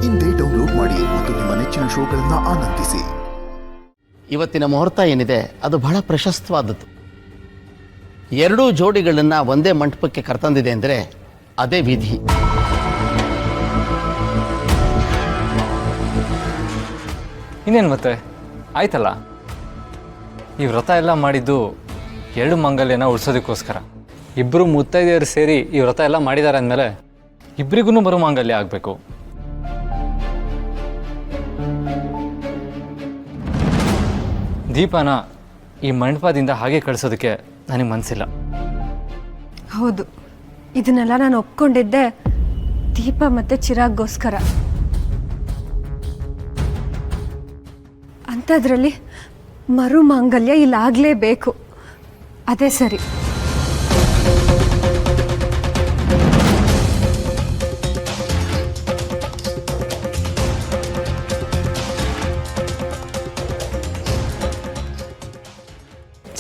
ಇಂದೇ ಡೌನ್ಲೋಡ್ ಮಾಡಿ ಮತ್ತು ನಿಮ್ಮ ನೆಚ್ಚಿನ ಶೋಗಳನ್ನು ಆನಂದಿಸಿ. ಇವತ್ತಿನ ಮುಹೂರ್ತ ಏನಿದೆ ಅದು ಬಹಳ ಪ್ರಶಸ್ತವಾದದ್ದು. ಎರಡೂ ಜೋಡಿಗಳನ್ನು ಒಂದೇ ಮಂಟಪಕ್ಕೆ ಕರ್ತಂದಿದೆ ಅಂದರೆ ಅದೇ ವಿಧಿ. ಇನ್ನೇನು ಮತ್ತೆ ಆಯ್ತಲ್ಲ. ಈ ವ್ರತ ಎಲ್ಲ ಮಾಡಿದ್ದು ಎರಡು ಮಾಂಗಲ್ಯನ ಉಳಿಸೋದಕ್ಕೋಸ್ಕರ. ಇಬ್ಬರು ಮುತ್ತೈದೆಯರು ಸೇರಿ ಈ ವ್ರತ ಎಲ್ಲ ಮಾಡಿದ್ದಾರೆ ಅಂದಮೇಲೆ ಇಬ್ಬರಿಗೂ ಬರೋ ಮಾಂಗಲ್ಯ ಆಗಬೇಕು. ದೀಪನ ಈ ಮಂಟಪದಿಂದ ಹಾಗೆ ಕಳಿಸೋದಕ್ಕೆ ನನಗೆ ಮನಸ್ಸಿಲ್ಲ. ಹೌದು, ಇದನ್ನೆಲ್ಲ ನಾನು ಒಪ್ಕೊಂಡಿದ್ದೆ ದೀಪ ಮತ್ತು ಚಿರಾಗ್ಗೋಸ್ಕರ. ಅಂಥದ್ರಲ್ಲಿ ಮರು ಮಾಂಗಲ್ಯ ಇಲ್ಲಾಗಲೇಬೇಕು. ಅದೇ ಸರಿ.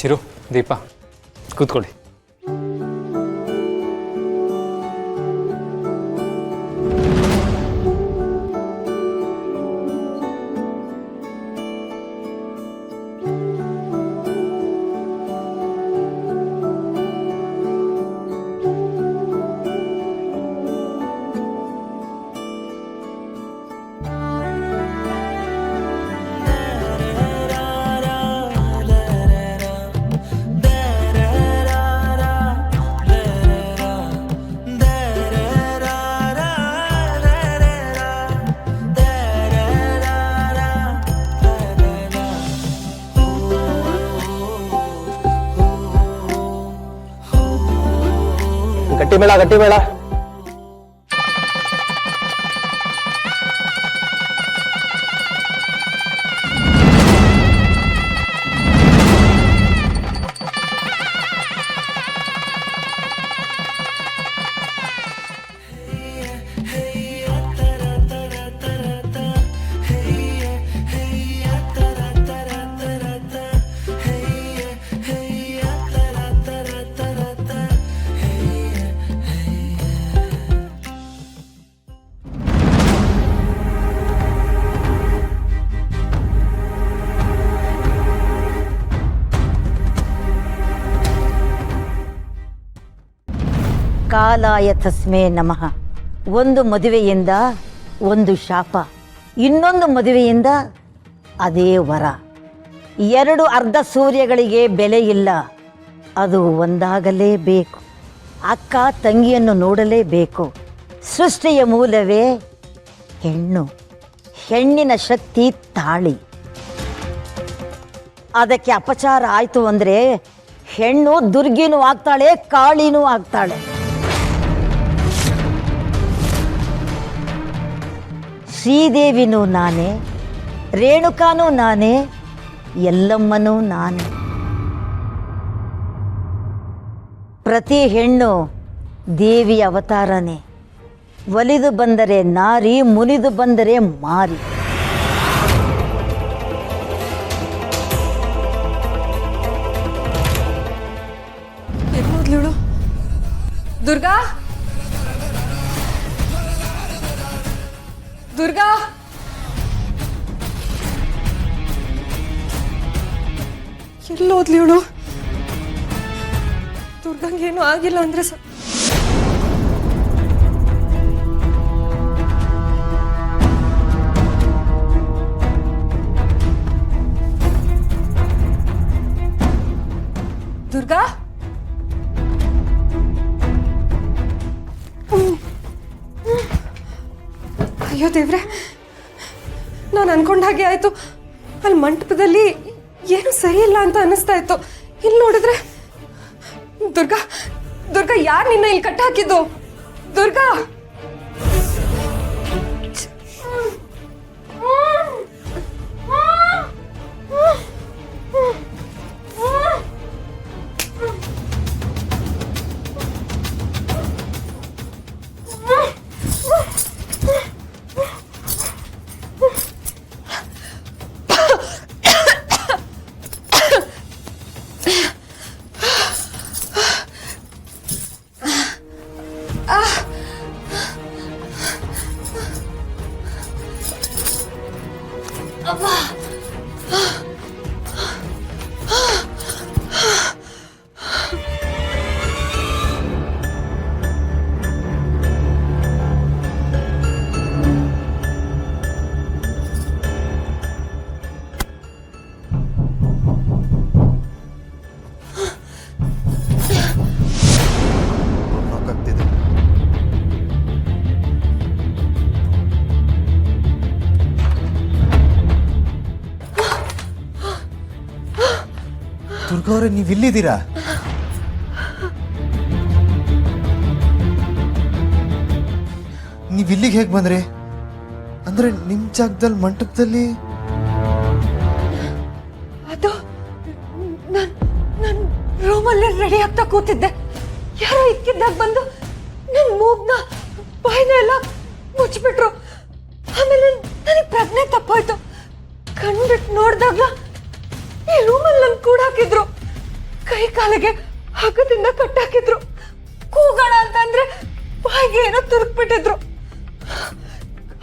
ಚಿರು, ದೀಪ ಕೂತ್ಕೊಳ್ಳಿ. ಗಟ್ಟಿ ಮೇಳ. ಕಾಲಾಯ ತಸ್ಮೇ ನಮಃ. ಒಂದು ಮದುವೆಯಿಂದ ಒಂದು ಶಾಪ, ಇನ್ನೊಂದು ಮದುವೆಯಿಂದ ಅದೇ ವರ. ಎರಡು ಅರ್ಧ ಸೂರ್ಯಗಳಿಗೆ ಬೆಲೆ ಇಲ್ಲ, ಅದು ಒಂದಾಗಲೇಬೇಕು. ಅಕ್ಕ ತಂಗಿಯನ್ನು ನೋಡಲೇಬೇಕು. ಸೃಷ್ಟಿಯ ಮೂಲವೇ ಹೆಣ್ಣು, ಹೆಣ್ಣಿನ ಶಕ್ತಿ ತಾಳಿ. ಅದಕ್ಕೆ ಅಪಚಾರ ಆಯಿತು ಅಂದರೆ ಹೆಣ್ಣು ದುರ್ಗಿನೂ ಆಗ್ತಾಳೆ, ಕಾಳಿನೂ ಆಗ್ತಾಳೆ. ಶ್ರೀದೇವಿನೂ ನಾನೇ, ರೇಣುಕಾನೂ ನಾನೇ, ಎಲ್ಲಮ್ಮನೂ ನಾನೇ. ಪ್ರತಿ ಹೆಣ್ಣು ದೇವಿ ಅವತಾರನೇ. ಒಲಿದು ಬಂದರೆ ನಾರಿ, ಮುನಿದು ಬಂದರೆ ಮಾರಿ. ಎಲ್ಲೋದ್ಲುಳು? ದುರ್ಗಾ, ದುರ್ಗಾ, ಎಲ್ಲೋದ್ಲಿವಳು? ದುರ್ಗಂಗೇನು ಆಗಿಲ್ಲ ಅಂದ್ರೆ ದುರ್ಗಾ, ಅಯ್ಯೋ ದೇವ್ರೆ, ನಾನು ಅನ್ಕೊಂಡ ಹಾಗೆ ಆಯ್ತು. ಅಲ್ಲಿ ಮಂಟಪದಲ್ಲಿ ಏನು ಸರಿ ಇಲ್ಲ ಅಂತ ಅನಿಸ್ತಾ ಇತ್ತು. ಇಲ್ಲಿ ನೋಡಿದ್ರೆ ದುರ್ಗಾ, ದುರ್ಗಾ, ಯಾರು ನಿನ್ನ ಇಲ್ಲಿ ಕಟ್ಟ ಹಾಕಿದ್ದು? ದುರ್ಗಾ, ನೋವಾಗ್ತಿದೆ. ದುರ್ಗಾ ಅವರೇ, ನೀವು ಇಲ್ಲಿದ್ದೀರಾ? ನೀವು ಇಲ್ಲಿಗೆ ಹೇಗೆ ಬಂದ್ರಿ? ಅಂದ್ರೆ ನಿಮ್ ಜಾಗದಲ್ಲಿ ಮಂಟಪದಲ್ಲಿ? ಅದು ನನ್ನ ರೂಮಲ್ಲಿ ರೆಡಿ ಆಗ್ತಾ ಕೂತಿದ್ದೆ. ಯಾರೋ ಇಕ್ಕಿದ್ದಾಗ ಬಂದು ನನ್ನ ಮೂಗ್ನ ಬಾಯಿನ ಎಲ್ಲ ಮುಚ್ಚಿಬಿಟ್ರು. ಆಮೇಲೆ ನನಗೆ ಪ್ರಜ್ಞೆ ತಪ್ಪಾಯ್ತು. ಕಣ್ಬಿಟ್ಟು ನೋಡಿದಾಗ ಈ ರೂಮಲ್ಲಿ ನನ್ನ ಕೂಡಾಕಿದ್ರು. ಕೈ ಕಾಲಿಗೆ ಹಗ್ಗದಿಂದ ಕಟ್ಟಾಕಿದ್ರು. ಕೂಗೋಣ ಅಂತಂದ್ರೆ ಬಾಯಿಗೆ ಏನೋ ತುರುಕ್ಬಿಟ್ಟಿದ್ರು.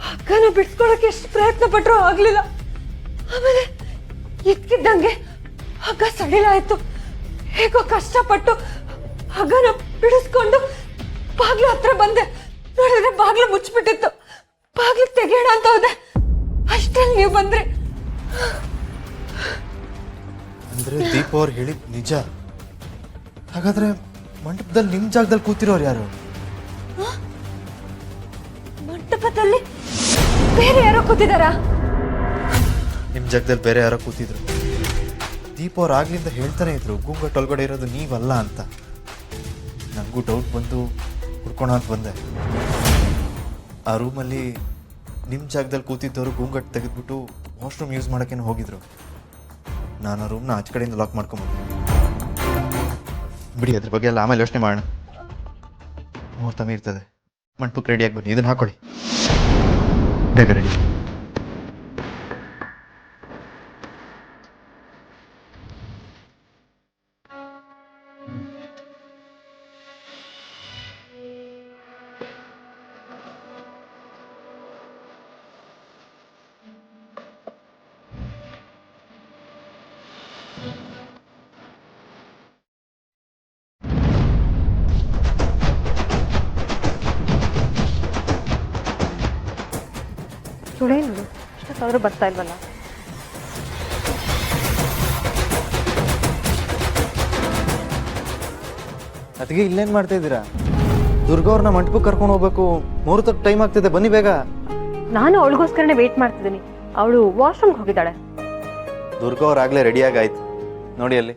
ಹಗ್ಗನ ಬಿಡ್ಸ್ಕೊಳಕ್ಕೆ ಎಷ್ಟು ಪ್ರಯತ್ನ ಪಟ್ರು ಆಗ್ಲಿಲ್ಲ. ಆಮೇಲೆ ಇದ್ಕಿದ್ದಂಗೆ ಹಗ್ಗ ಸಡಿಲಾಯ್ತು. ಹೇಗೋ ಕಷ್ಟಪಟ್ಟು ಹಗ್ಗನ ಬಿಡಿಸ್ಕೊಂಡು ಬಾಗ್ಲು ಹತ್ರ ಬಂದೆ. ನೋಡಿದ್ರೆ ಬಾಗ್ಲು ಮುಚ್ಚಿಬಿಟ್ಟಿತ್ತು. ಬಾಗ್ಲು ತೆಗೆಯೋಣ ಅಂತ ಹೋದೆ. ಅಷ್ಟರಲ್ಲಿ ನೀವು ಬಂದ್ರಿ. ಅಂದ್ರೆ ದೀಪ ಅವ್ರು ಹೇಳಿದ್ ನಿಜ. ಹಾಗಾದ್ರೆ ಮಂಟಪದಲ್ಲಿ ನಿಮ್ ಜಾಗದಲ್ಲಿ ಕೂತಿರೋರು ಯಾರು? ಮಂಟಪದಲ್ಲಿ ಬೇರೆ ಯಾರೋ ಕೂತಿದಾರಾ? ನಿಮ್ ಜಾಗದಲ್ಲಿ ಬೇರೆ ಯಾರೋ ಕೂತಿದ್ರು. ದೀಪ ಅವ್ರು ಆಗ್ಲಿಂದ ಹೇಳ್ತಾನೆ ಇದ್ರು ಗೂಂಗಟ್ ಒಳಗಡೆ ಇರೋದು ನೀವಲ್ಲ ಅಂತ. ನನಗೂ ಡೌಟ್ ಬಂದು ಹುಡ್ಕೋಣ ಅಂತ ಬಂದೆ. ಆ ರೂಮಲ್ಲಿ ನಿಮ್ಮ ಜಾಗದಲ್ಲಿ ಕೂತಿದ್ದವರು ಗೂಂಗಟ್ ತೆಗೆದ್ಬಿಟ್ಟು ವಾಶ್ರೂಮ್ ಯೂಸ್ ಮಾಡೋಕ್ಕೇನು ಹೋಗಿದ್ರು. ನಾನು ಆ ರೂಮ್ನ ಆಚೆ ಕಡೆಯಿಂದ ಲಾಕ್ ಮಾಡ್ಕೊಂಬಂದೆ. ಬಿಡಿ, ಅದ್ರ ಬಗ್ಗೆ ಎಲ್ಲ ಆಮೇಲೆ ಯೋಚನೆ ಮಾಡೋಣ. ಮುಹೂರ್ತ ಮೀರ್ತದೆ. ಮಂಟಪಕ್ಕೆ ರೆಡಿಯಾಗಿ ಬನ್ನಿ. ಇದನ್ನು ಹಾಕೊಳ್ಳಿ, ಬೇಗ ರೆಡಿ. ಸುಳೇನು ಇಷ್ಟೊತ್ತಾದ್ರೂ ಬರ್ತಾ ಇಲ್ವಲ್ಲ? ಅದಕ್ಕೆ ಇಲ್ಲೇನು ಮಾಡ್ತಾ ಇದ್ದೀರಾ? ದುರ್ಗಾ ಅವ್ರನ್ನ ಮಂಟಪಕ್ಕೆ ಕರ್ಕೊಂಡು ಹೋಗ್ಬೇಕು. ಮುಹೂರ್ತಕ್ಕೆ ಟೈಮ್ ಆಗ್ತಿದೆ, ಬನ್ನಿ ಬೇಗ. ನಾನು ಅವಳಿಗೋಸ್ಕರನೇ ವೇಟ್ ಮಾಡ್ತಿದ್ದೀನಿ. ಅವಳು ವಾಶ್ರೂಮ್ಗೆ ಹೋಗಿದ್ದಾಳೆ. ದುರ್ಗಾ ಅವ್ರು ಆಗಲೇ ರೆಡಿಯಾಗಿ ಆಯ್ತು ನೋಡಿ ಅಲ್ಲಿ.